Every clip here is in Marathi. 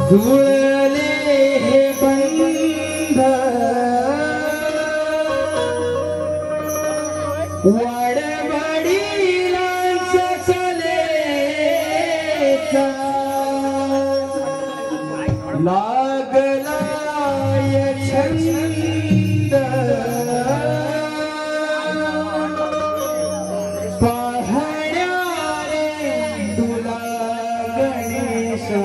जुळले हे बंध वाडवडिलांचा कलेचा लागला या छंद पाहण्या रे तुला गणेशा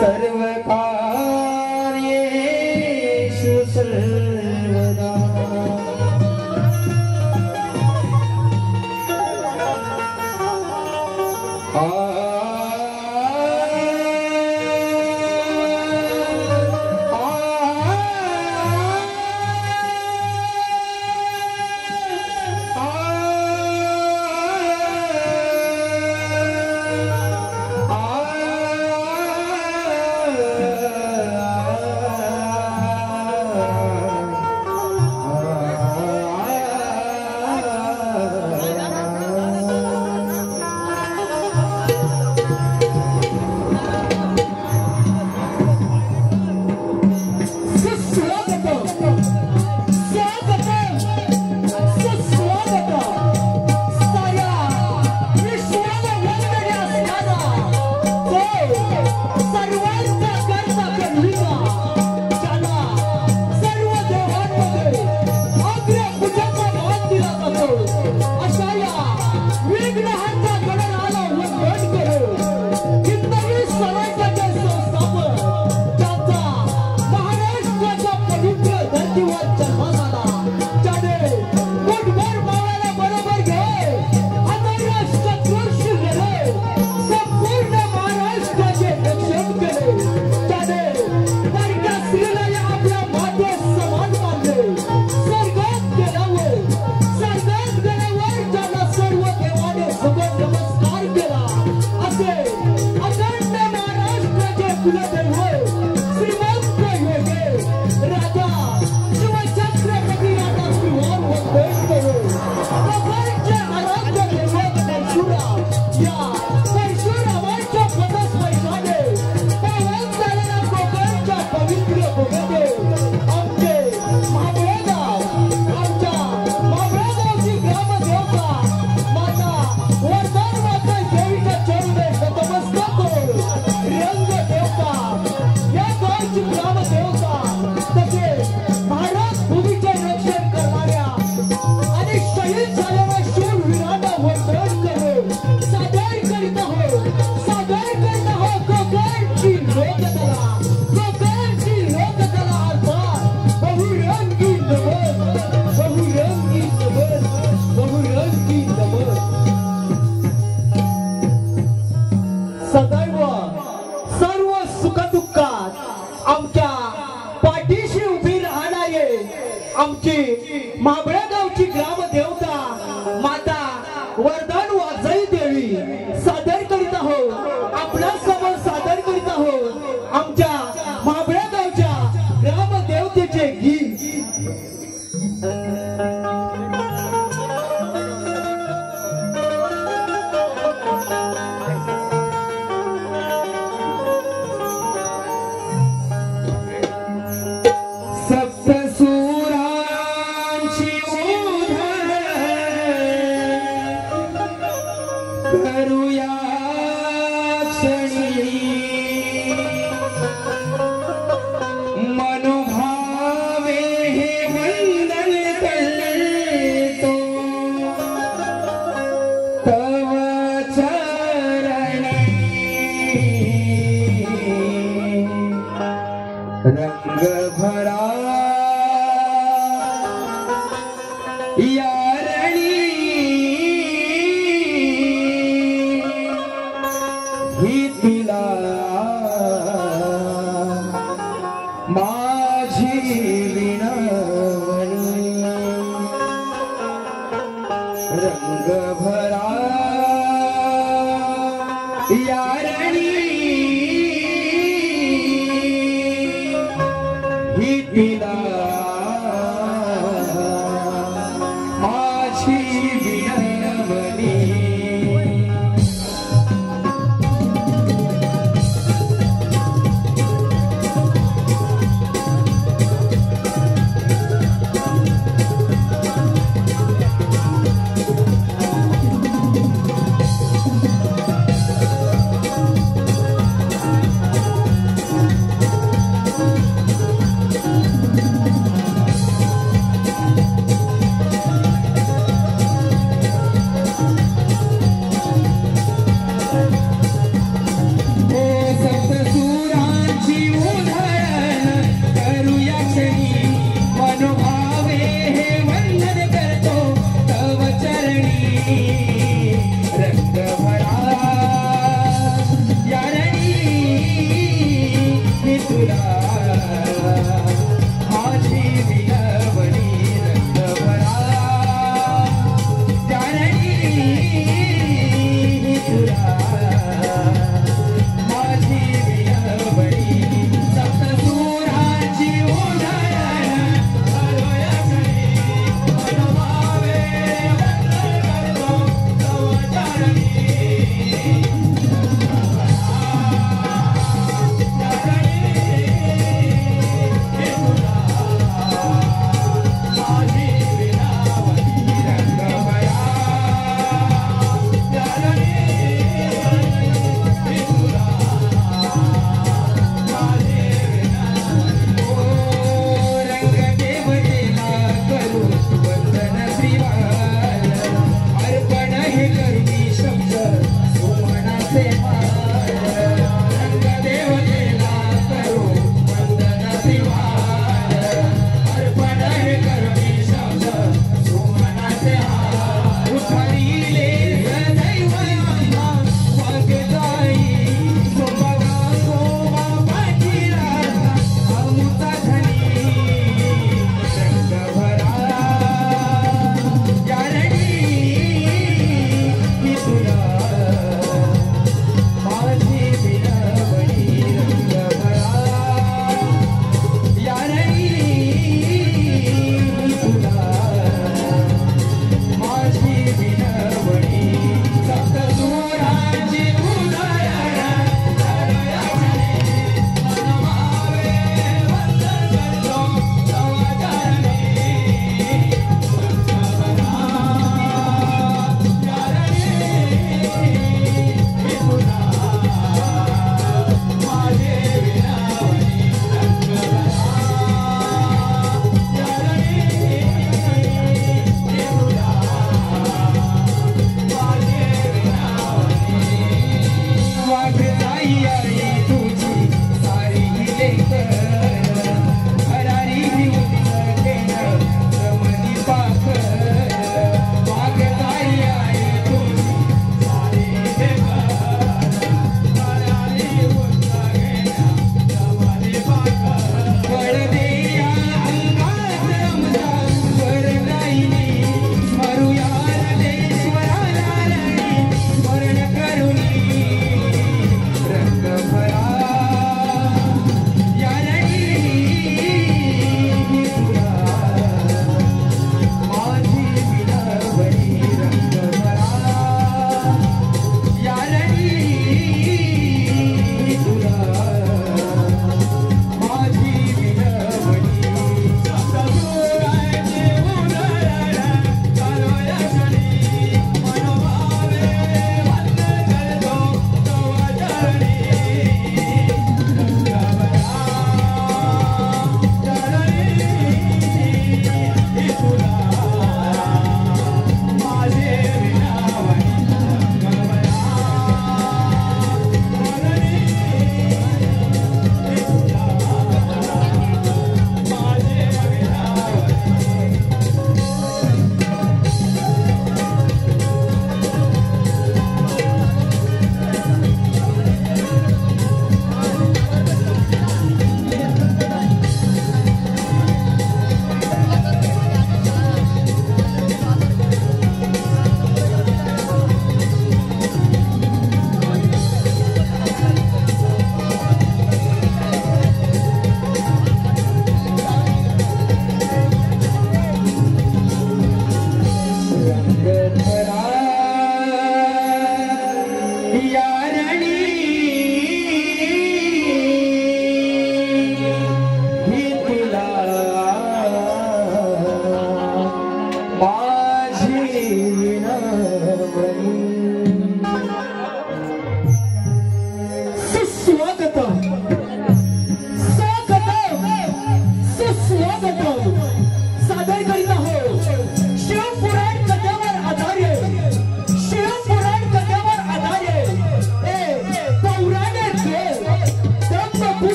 सर्व कार्येषु सर्वदा रंग भरा यारणी ही तिला माझी विनवणी रंग भरा यारणी तिला माझी विनवणी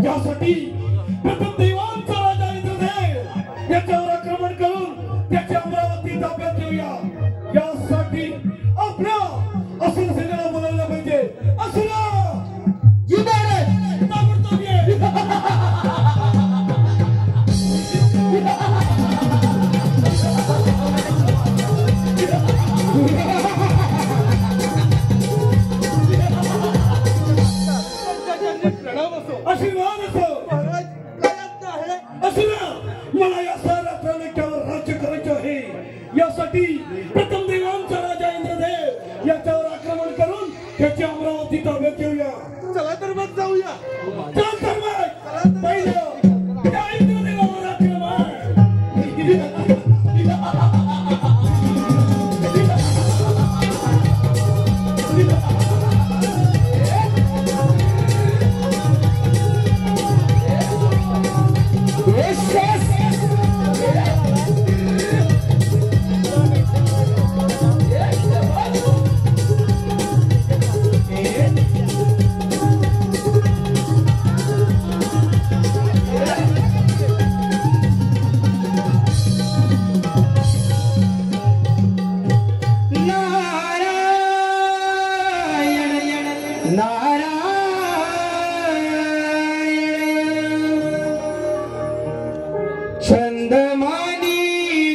यासाठी प्रथम देवांचा राजा इंद्रदेव याच्यावर आक्रमण करून त्याची अमरावती ताब्यात घेऊया. यासाठी आपल्या असुर सेनेला बोलावलं पाहिजे. असुरा ताबडतोब ये. आशीर्वाद असो. असुरा मला या साऱ्या चाणक्यावर राज्य करायचे आहे. यासाठी प्रथम देवांचा राजा इंद्रदेव याच्यावर आक्रमण करून त्याची अमरावती ताब्यात घेऊया. चला तर मग जाऊया. चल तर मग पहिलं त्या इंद्रदेवावर आक्रमण. छंदमानी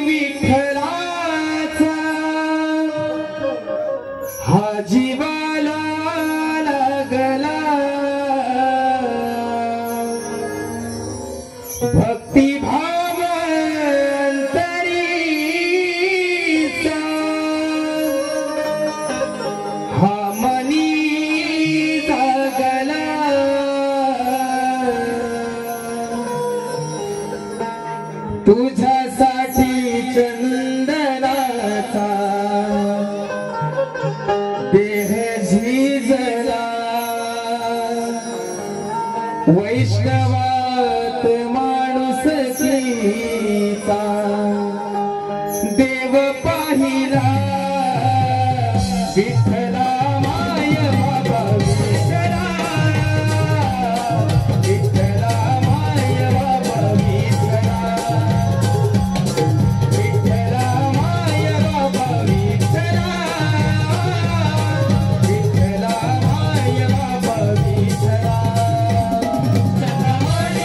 विठ्ठलाचा हा जीवाला लागला. भक्तिभाव अंतरीचा हा मनी जागला. तुझ्यासाठी चंदनाचा देह झिजला. वैष्णवात माणुसकीचा देव पाहिला. विठ्ठला माय बाबा विठ्ठला. विठ्ठला माय बाबा विठ्ठला. विठ्ठला माय बाबा विठ्ठला. विठ्ठला माय बाबा विठ्ठला. चंद्रमाने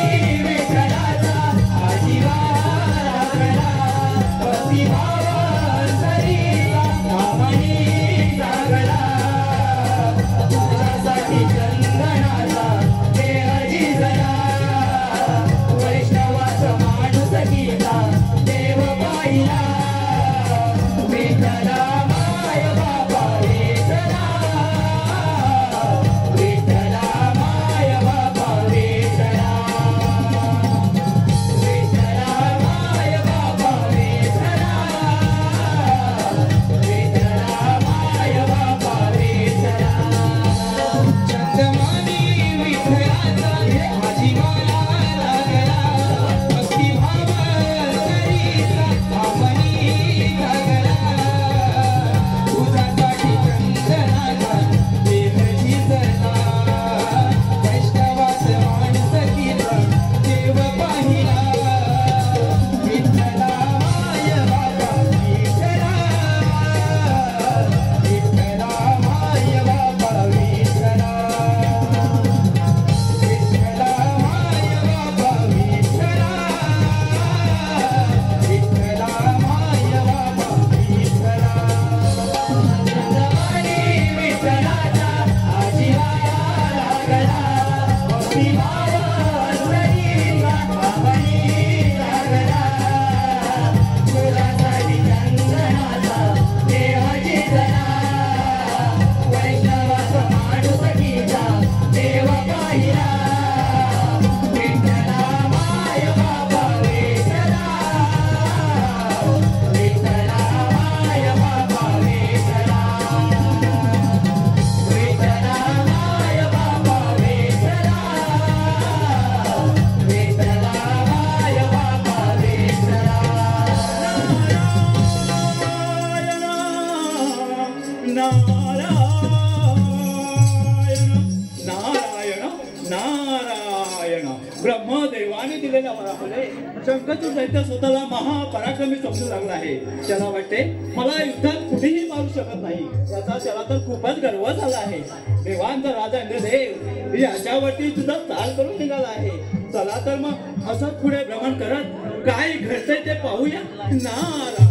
असलेल्या वरामुळे शंकरचूड दैत्य स्वतःला महापराक्रमी समजू लागला आहे. त्याला वाटते मला युद्धात कुठेही मारू शकत नाही. याचा त्याला तर खूपच गर्व झाला आहे. देवांचा राजा इंद्रदेव याच्यावरती सुद्धा चाल करून निघाला आहे. चला तर मग असंच पुढे भ्रमण करत काय घडतंय ते पाहूया. नारायण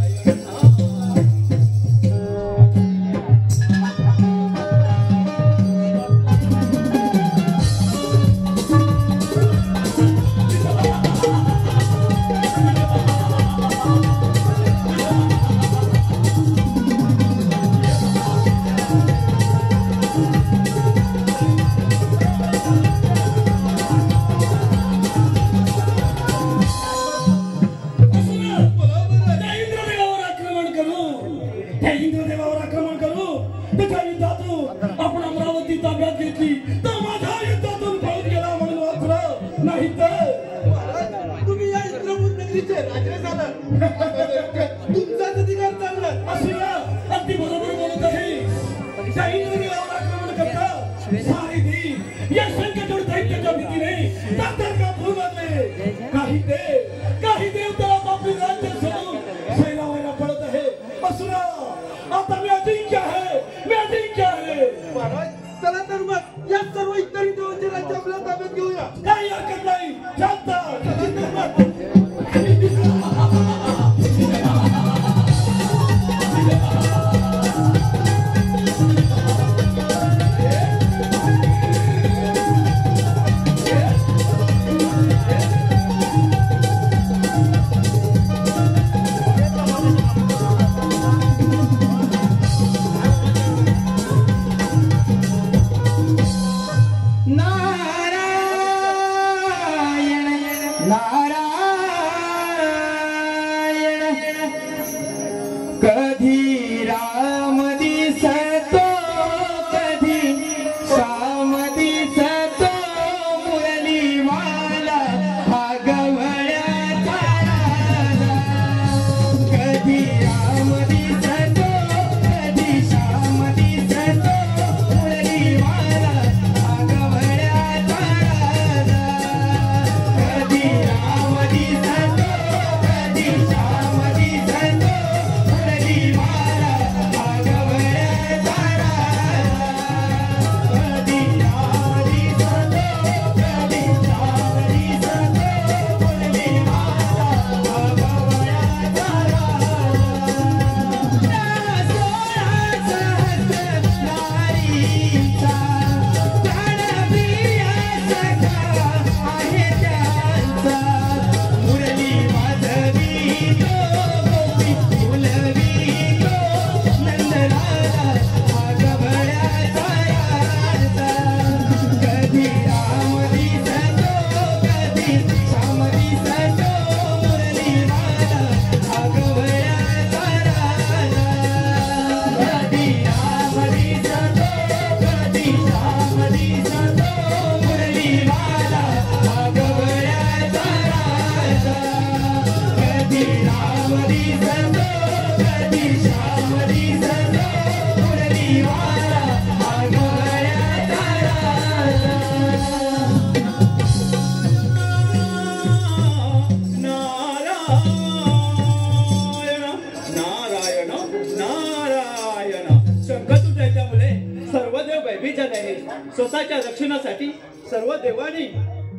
स्वतःच्या रक्षणासाठी सर्व देवानी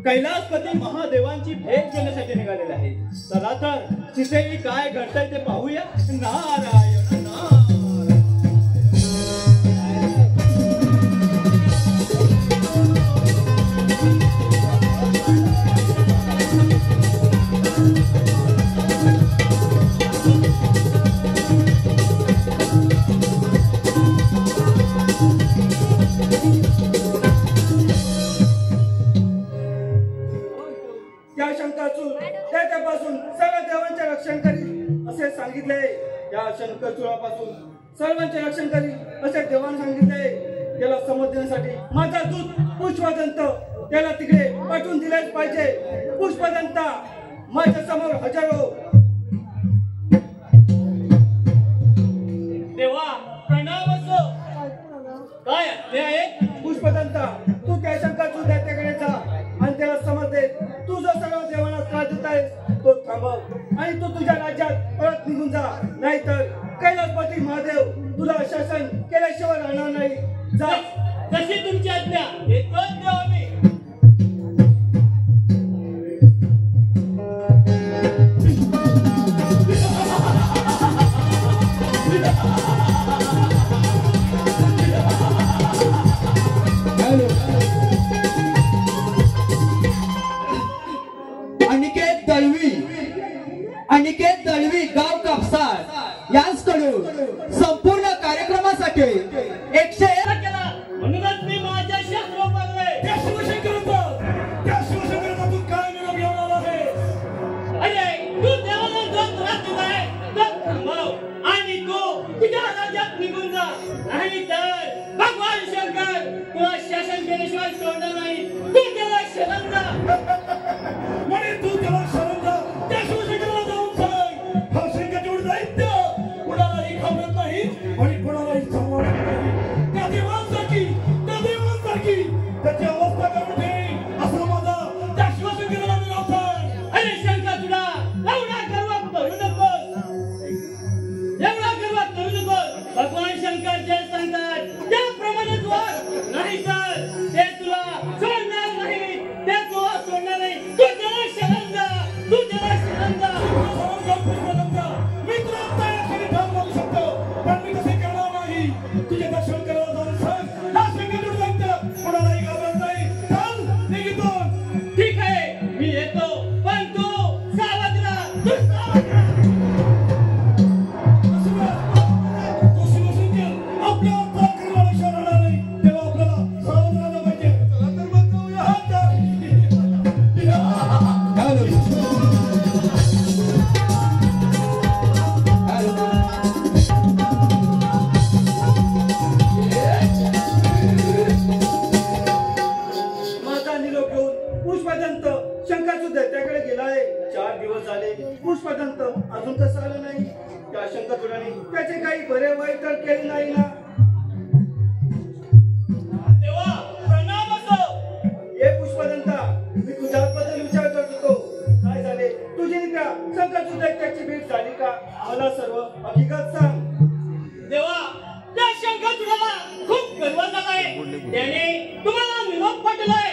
कैलासपती महादेवांची भेट घेण्यासाठी निघालेले आहे. चला तर तिथेही काय घडतंय ते पाहूया. नारायण नारायण. शंकरचूडापासून सर्वांचे रक्षण करी असे देवाने सांगितले. त्याला समज देण्यासाठी माझा दूत पुष्पदंत त्याला तिकडे पाठवून दिलेच पाहिजे. पुष्पदंता माझ्या समोर हजर हो. देवा प्रणाम असो. काय ते आहे? पुष्पदंता तू त्या शंकरचूड दैत्याकडे जा आणि त्याला समज दे. तू जो सर्व देवांना त्रास आज्ञा येतोच देव आम्ही. अनिकेत दळवी गाव कापसार यांच्याकडून संपूर्ण कार्यक्रमासाठी 101 केला म्हणूनच मी माझ्या शास्त्र वापरले. त्या शिवशंकराचा तू काय निरोप घेऊन आला आहेस? अरे तू देवाला जात राहतो काय तर थांबव आणि तू तुझ्या राज्यात निघून जा. नाही तर भगवान शंकर तुला शासन केल्याशिवाय सोडणार नाही. तू त्याला शरण जा. म्हणे तू त्याला शरण जा. त्या शिवशंकराला जाऊन सांग हा शंकरचूड दैत्य कुणालाही घाबरत नाही आणि कुणालाही सांभाळत नाही. त्या देवांसारखी त्याची अवस्था करून ठेव असा माझा त्या शिवशंकराला निरोप आहे. अरे शंकर तुला एवढा गर्व करू नकोस. एवढा गर्व करू नकोस. भगवान शंकर जे सांगतात त्याप्रमाणेच वाग. नाही तर ते तुला सोडणार नाही. ते तुला सोडणार नाही. तू त्याला शरण जा. तू त्याला शरण जा. मी तुला आता या क्षणी ठाम मारू शकतो पण मी तसे करणार नाही. तुझे दर्शन करायला जाऊन सांग हा शंकरचूड दैत्य कुणालाही घाबरत नाही. चल निघितून. ठीक आहे मी येतो पण तू सावध राहा. तू सावध राहा. तो शिवशंकर आपल्या पराक्रमाला शरण नाही तेव्हा आपल्याला सावध राहायला पाहिजे. चला तर मग जाऊया. माझा निरोप घेऊन पुष्पदंत शंकरचूड दैत्याकडे गेलाय. 4 दिवस झाले पुष्पदंत अजून कसं आलं नाही. त्या शंकरचूडाने त्याचे काही बरे वाईट तर केले नाही ना. देवा प्रणाम असो. हे पुष्पदंता मी तुझ्याबद्दल विचार करत होतो. काय झाले तुझी त्या शंकरचूड दैत्याची भेट झाली का? मला सर्व हकीकत सांग. देवा त्या शंकरचूडाला खूप गर्व झालाय. त्याने तुम्हाला निरोप पाठवलाय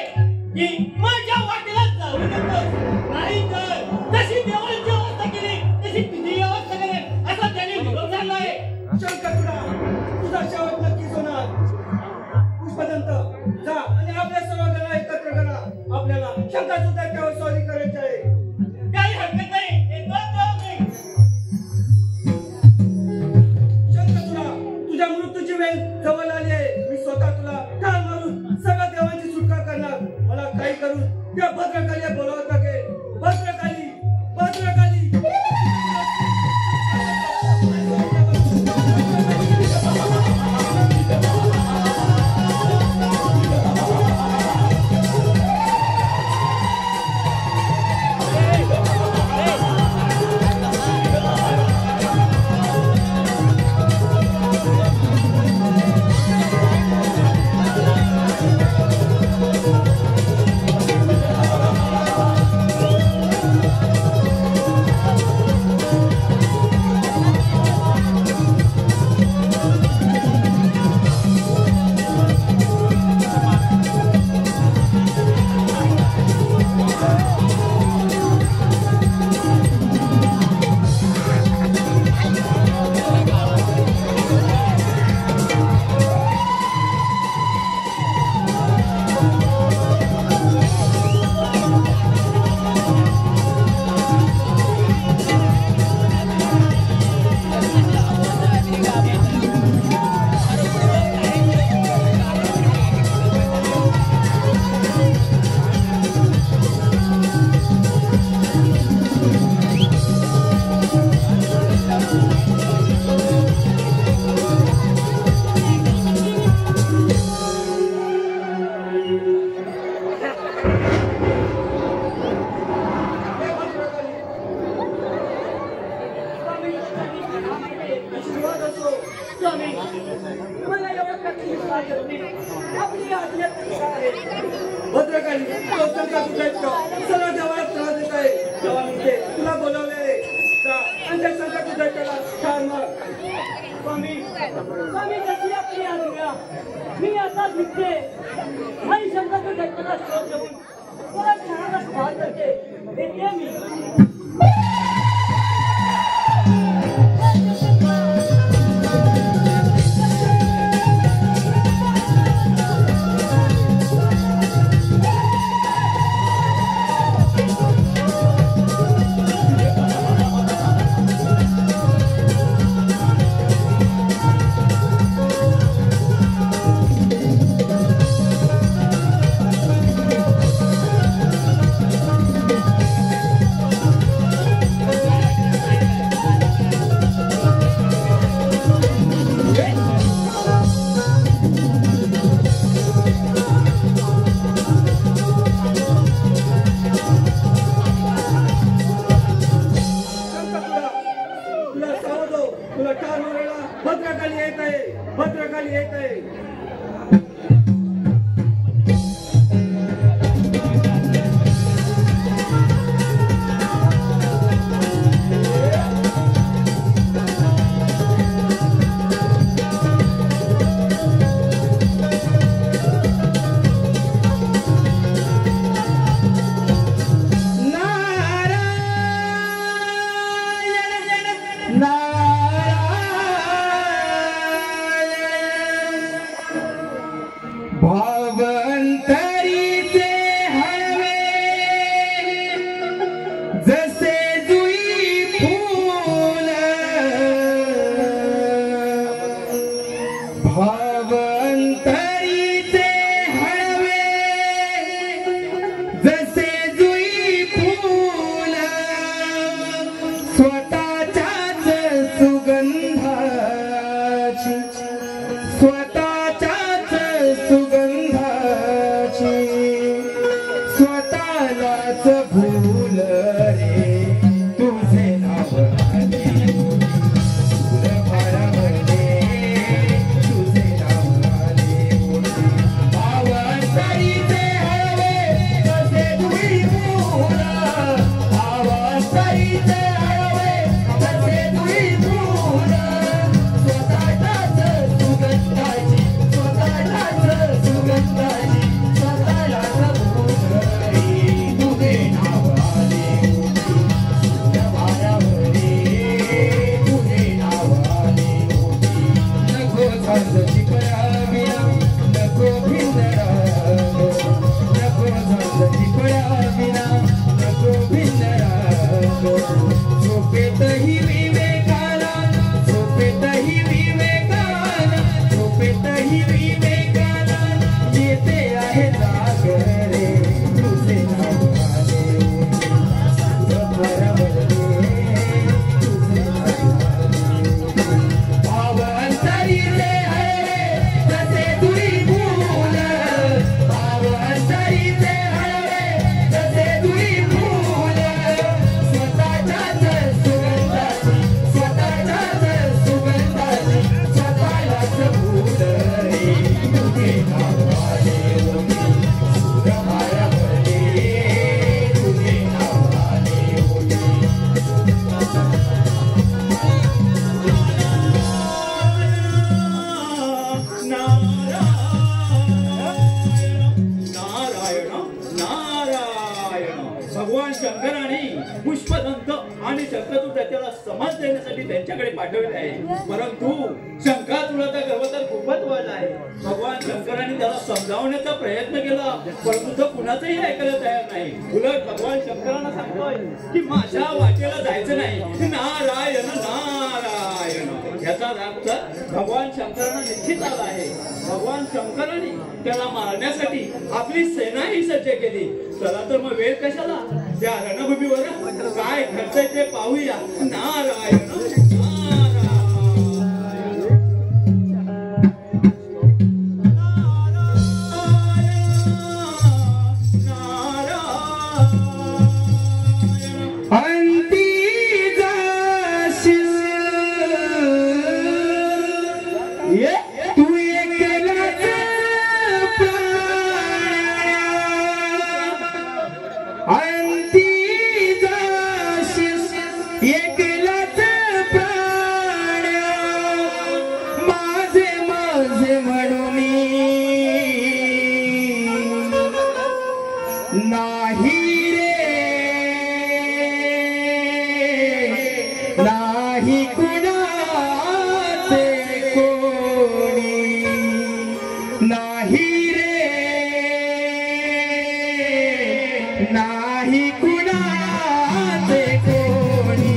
की माझ्या वाटेला जाऊ नकोस. नाही तर तशी देवाची अवस्था केली तशी तुझी अवस्था करेल असा त्याने निरोप झालाय. शंकरचूडा तुझा शेवट नक्कीच होणार. पुष्पदंत जा आणि आपल्या सर्व गणा एकत्र करा. आपल्याला शंकरचूड दैत्यावर स्वारी करायची आहे. काही हरकत नाही. येतोच देव आम्ही. शंकरचूडा तुझ्या मृत्यूची वेळ जवळ आली आहे. मी स्वतः तुला ठार मारून सगळ्या देवांची सुटका करणार. मला काही करून त्या भद्रकालीला बोलावत लागेल. भद्रकाली भद्रकाली आशीर्वाद असो. स्वामी मला एवढं कठीण आपली आज्ञा आहे. भद्रकाली तो शंकरचूड दैत्य सर्व देवाला त्रास देत आहे. तेव्हा मी ते तुला बोलवले जा आणि त्या शंकरचूड दैत्याला ठार मार. स्वामी स्वामी जशी आपली आज्ञा मी आता निघते आणि शंकर घटना शोध घेऊन परत क्षणाला स्टार्ट करते येते मी भद्रकाली येत आहे परंतु शंकाचूळाचा गर्व तर खूपच वाढला आहे. भगवान शंकराने त्याला समजावण्याचा प्रयत्न केला परंतु तो कुणाचंही ऐकायला तयार नाही. उलट भगवान शंकरांना सांगतोय की माझ्या वाटेला जायचं नाही. नारायण नारायण याचा अर्थ भगवान शंकरांना निश्चित आला आहे. भगवान शंकराने त्याला मारण्यासाठी आपली सेनाही सज्ज केली. चला तर मग वेळ कशाला त्या रणभूमीवर काय घडतंय ते पाहूया. नारायण एकलाच नाही रे नाही कुणाचे कोणी नाही रे नाही कुणाचे कोणी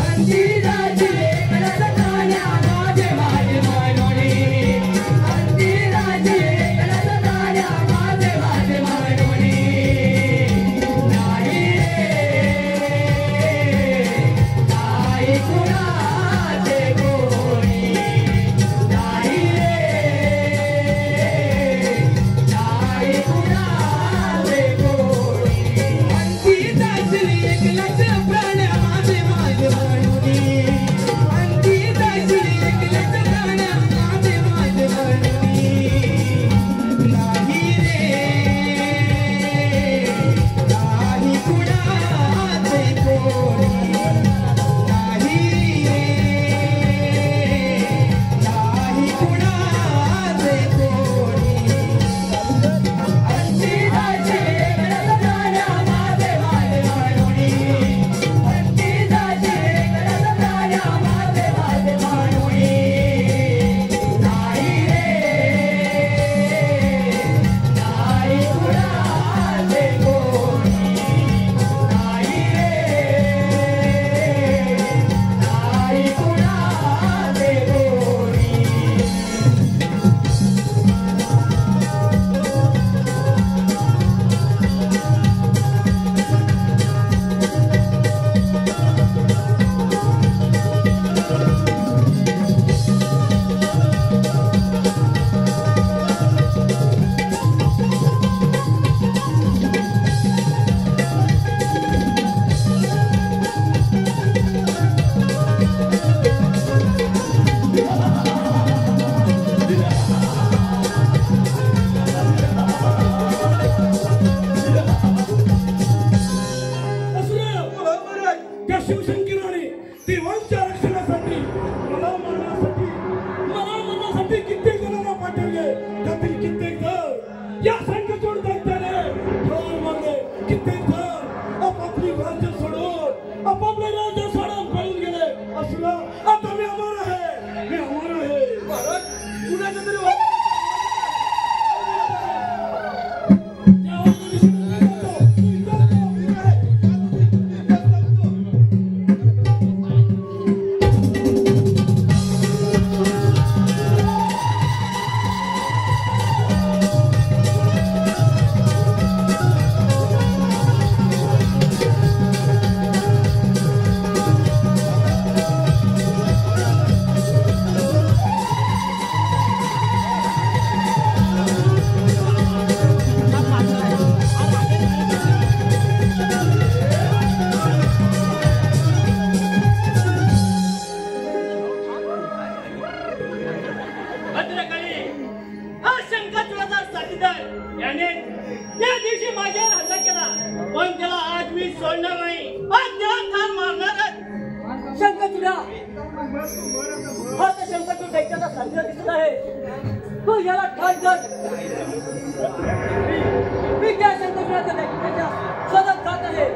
अंतिराजे कळत नाण्या माझे माझे मानोनी अंतिराजे कळत नाण्या माझे माझे मानोनी नाही रे नाही कुणाचे कोणी नाही रे नाही कुणाचे कोणी अंतिराजे एकलाच प्राण माझे माझे मानोनी अंतिराजे एकलाच प्राण माझे माझे मानोनी नाही रे नाही कुणाचे कोणी नाही नाही कुणाचे कोणी अंतिराजे कळत नाण्या माझे माझे मानोनी अंतिराजे कळत नाण्या माझे माझे मानोनी नाही रे नाही कुणाचे कोणी नाही रे नाही कुणाचे कोणी त्या शिवशंकराने देवांच्या रक्षणासाठी मला मारण्यासाठी कित्येक जणांना पाठवले. त्यातील कित्येक जण या संकटोड दैत्याने ठार मारले. कित्येक जण आपापली राज्य सोडून आपापले राज्य सोडून पळून गेले. असला आता मी अमर आहे, मी अमर आहे. महाराज कुणाच्या तरी भद्रकाली हा शंकरचूडाचा साथीदार याने त्या दिवशी माझ्यावर हल्ला केला, पण त्याला आज मी सोडणार नाही. आज त्याला ठार मारणारच. शंकरचूडा हा तर शंकरचूड दैत्याचा साथीदार दिसत आहे. तू याला ठार कर. मी त्या शंकरचूडाच्या दैत्याच्या शोधात जात आहे.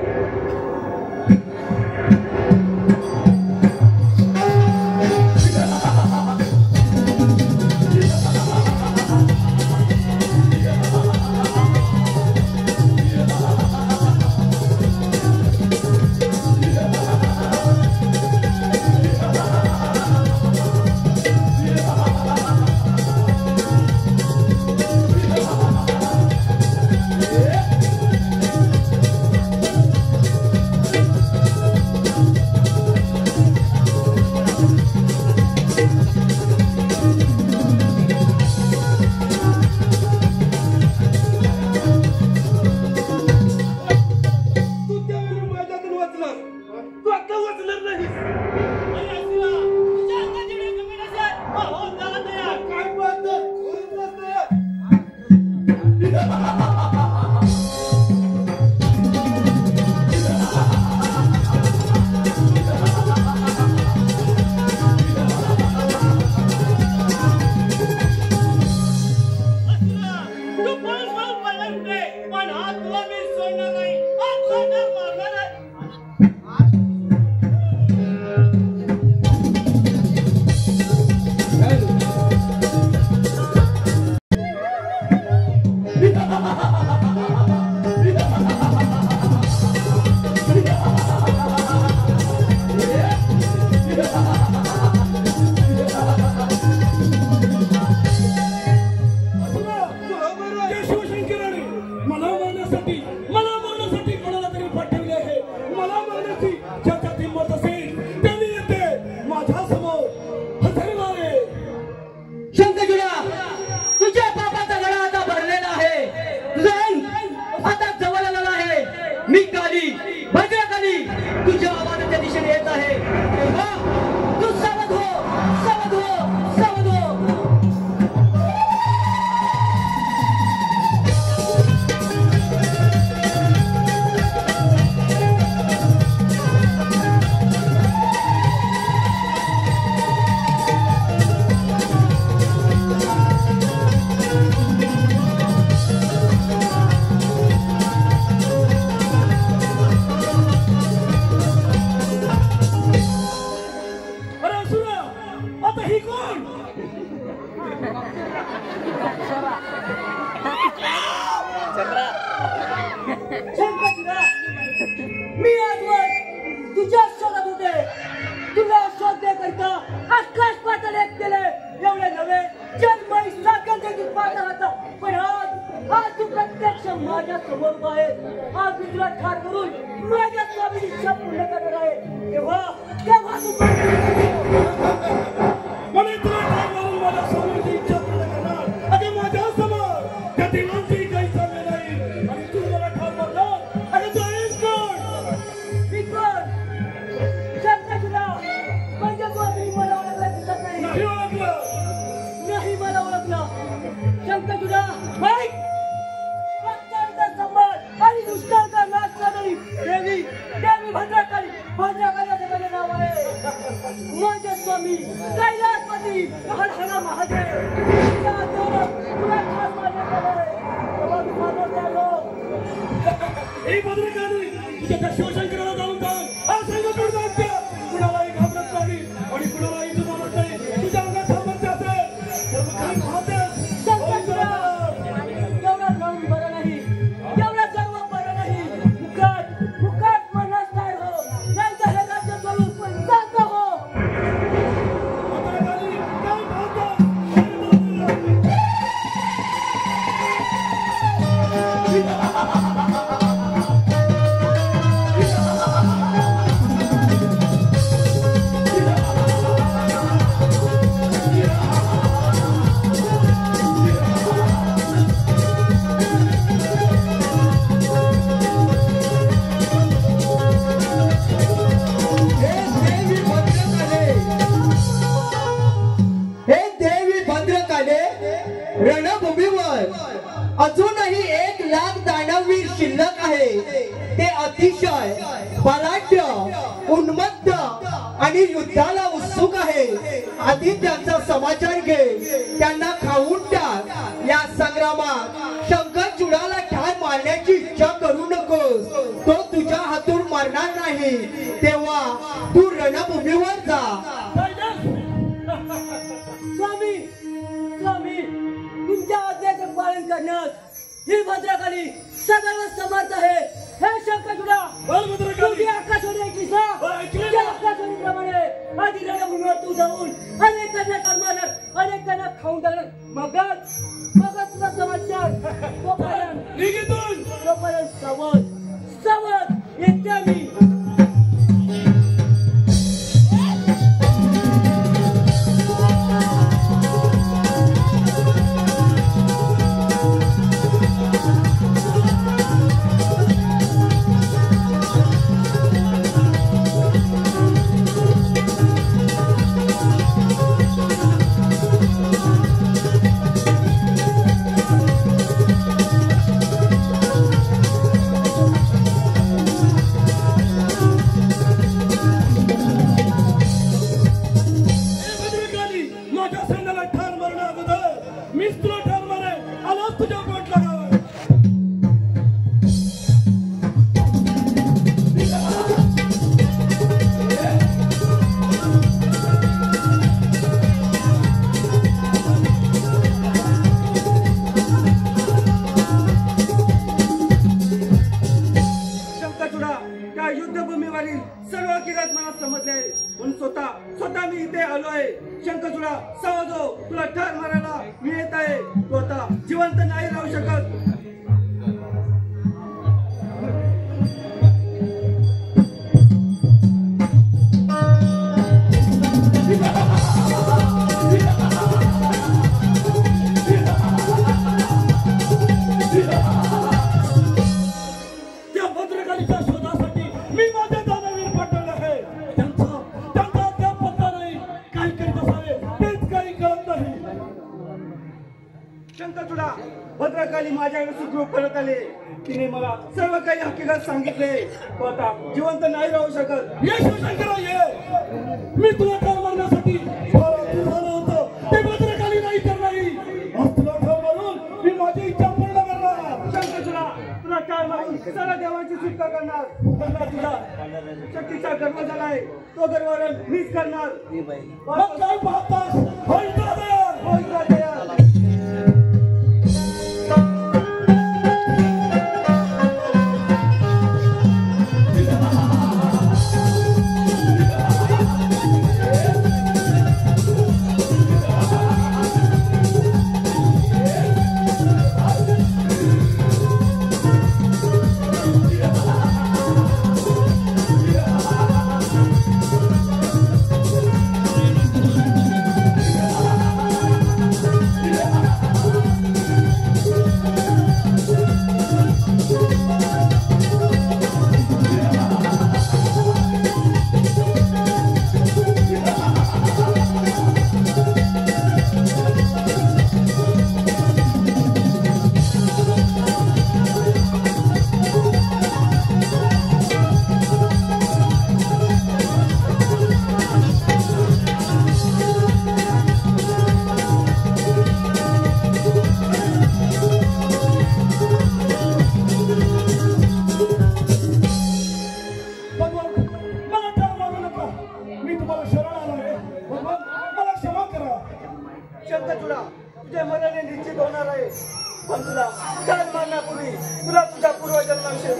काय कुठे पण आज तुला मी सोडणार नाही आज तुला मारणार आहे मी आजवर तुझ्या शोधात होते तुला शोधण्याकरिता आकाश पाताल एक केले एवढे नव्हे जन्मही साखर देखील पाहता होता पण आज तू प्रत्यक्ष माझ्या समोर आहे आज मी तुला ठार करून माझ्या स्वामीची इच्छा पूर्ण करणार आहे तेव्हा तू मला तुला ठार मारून माझ्या स्वामीची इच्छा पूर्ण करणार अगं माझ्या समोर त्या देवांची काही चालले नाही आणि तू मला ठार मारणार अगं तू आहेस कोण मी कोण शंकरचूडा म्हणजे तू आधी मला ओळखलं दिसत नाही नाही ओळखलं नाही मला ओळखलं शंकरचूडा माईक भक्तांचा संभाळ आणि दुष्टांचा नाश करणारी देवी देवी भद्रकाली भद्रकालीचे माझे नाव आहे माझे स्वामी कैलासपती हर हर महादेव तुला ठार मारण्यात आले तेव्हा मी मारण्यात आलो हे भद्रकाली तुझ्या त्या शिवशंकराला जाऊन सांग हा सांगतो कुणालाही घाबरत नाही आणि कुणालाही तू मारत नाही तुझ्या अंगात सामर्थ्य असेल तर मग काय पाहतेस एवढा रंग बरं नाही एवढा गर्व बरं नाही मुकाट म्हणत काय हो नाही तर हे राज्य सोडून पण जात हो भद्रकाली काय पाहतो रणभूमीवर अजूनही 1 लाख दानववीर शिल्लक आहे ते अतिशय बलाढ्य उन्मत्त आणि युद्धाला उत्सुक आहे आधी त्यांचा समाचार घे त्यांना खाऊन टाक या संग्रामात शंकरचूडाला ठार मारण्याची इच्छा करू नकोस तो तुझ्या हातून मरणार नाही तेव्हा तू रणभूमीवर जा स्वामी स्वामी तुमच्या आज्ञेचे पालन करण्यास ही भद्रकाली सदैव समर्थ आहे हे शंकरचूडा तुम्ही आकाशवाणी ऐकलीस ना त्या आकाशवाणीप्रमाणे आधी रणभूमीवर तू जाऊन अनेकांना कर्मानं अनेकांना खाऊन टाकलं मगच तुझा समाचार तोपर्यंत सवत येत्या मी माझ्या सैन्याला ठार मारण्या अगोदर मीच तुला ठार मारे आलाच तुझ्या पोट लागावं सावध हो, तुला ठार मारायला मी येत आहे. तू आता जिवंत नाही राहू शकत. त्या भद्रकालीच्या शोधासाठी मी माझ्या दादावीर पाठवले आहे. त्यांचा त्या पत्ता नाही. काय करीत असावे तेच काही कळत नाही. शंकरचूडा, भद्रकाली माझ्याकडे सुखरूप परत आले. तिने मला सर्व काही हकीकत सांगितले. तू आता जिवंत नाही राहू शकत. ये शिवशंकरा ये. मी तुला ठार मारण्यासाठी झालं होतं. ते भद्रकाली नाही तर नाही. आज तुला ठार मारून मी माझी इच्छा पूर्ण करणार. शंकरचूडा, तुला ठार मारून सर्व देवांची सुटका करणार. त्यांना तुझा शक्तीचा गर्व झालाय. तो गर्व मीच करणार. मग काय पाहतास? होय दादा. होय दादा. शंकरचूडा, तुझे मनाने निश्चित होणार आहे. पण तुला ठार मारण्यापूर्वी तुला तुझ्या पूर्वजन्माविषयी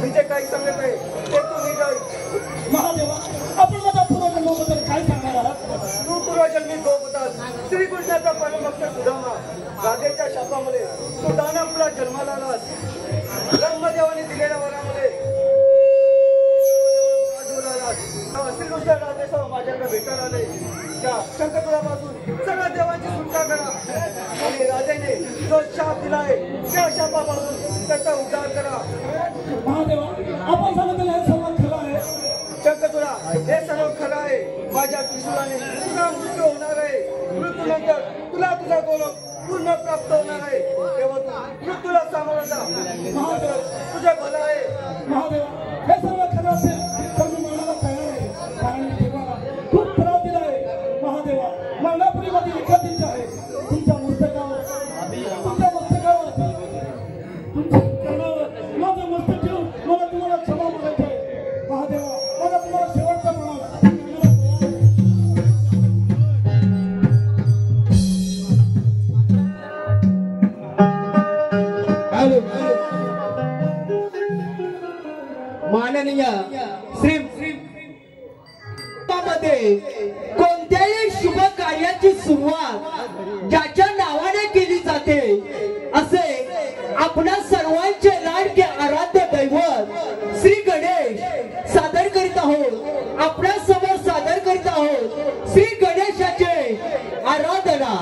मी जे काही सांगत आहे ते तू नीट ऐक. महादेवा, आपण माझ्या पूर्वजन्माबद्दल काय सांगणार आहात? तू पूर्वजन्मी गोप होतास. श्रीकृष्णाचा परमभक्त सुदामा. राधेच्या शापामुळे तू दानवला जन्माला आलास. ब्रह्मदेवाने दिलेल्या वरामुळे श्रीकृष्ण राधेसह माझ्याकडे भेटायला आले. त्या शंकरचूडापासून सर्व देवांची सुटका करा आणि राधेने जो शाप दिलाय त्या शापापासून त्याचा उद्धार करा. महादेवा, आपण सांगितलेलं हे सर्व खरं आहे. शंकरचूडा, हे सर्व खरं आहे. माझ्या त्रिशूलाने तुझा मृत्यू होणार आहे. मृत्यूनंतर तुला तुझा गौरव पूर्ण प्राप्त होणार आहे. तेव्हा तू मृत्यूला सामोरं जा. महादेव, तुझे भलं आहे. महादेवा, हे सर्व खरं असेल तर मी मरणाला तयार आहे. कारण मी देवाला खूप त्रास दिला आहे. महादेवा, मरणापूर्वी माझी एकच इच्छा आहे. तुमच्या मस्तकावर तुमच्या कर्णावर माझं मस्तक ठेवून मला तुम्हाला क्षमा मागायचं आहे. महादेवा, मला तुम्हाला शेवटचा प्रणाम. माननीय श्री मध्ये कोणत्याही शुभ कार्याची सुरुवात ज्याच्या नावाने केली जाते असे आपणा सर्वांचे लाडके आराध्य दैवत श्री गणेश सादर करीत आहोत. आपल्या समोर सादर करीत आहोत श्री गणेशाचे आराधना.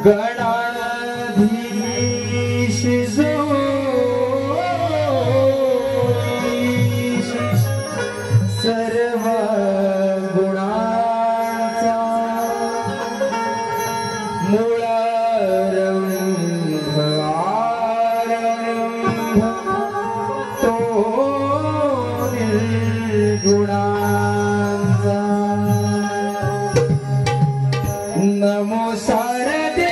गणाधीश जो सर्व गुणांचा मूळारंभ आरंभ तो निर्गुणांचा नमो सारदे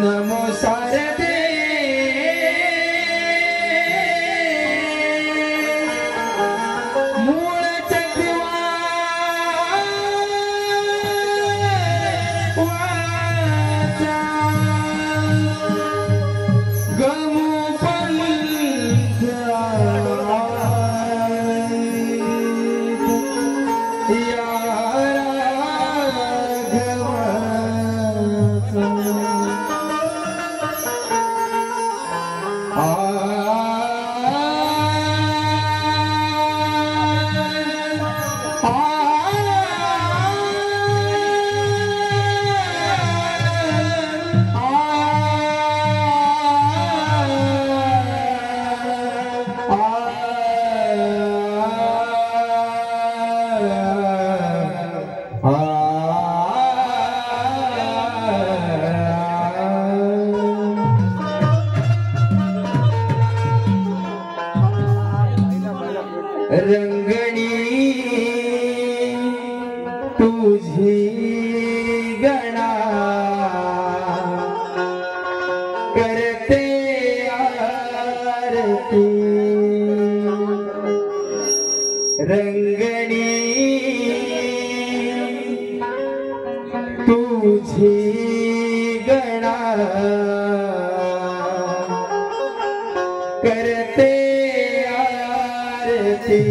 नमो सारदे मूळ चक्रवाचा गमू पंथ या रंगणी तुझी गणा करते आरती रंगणी तुझी गणा करते आरती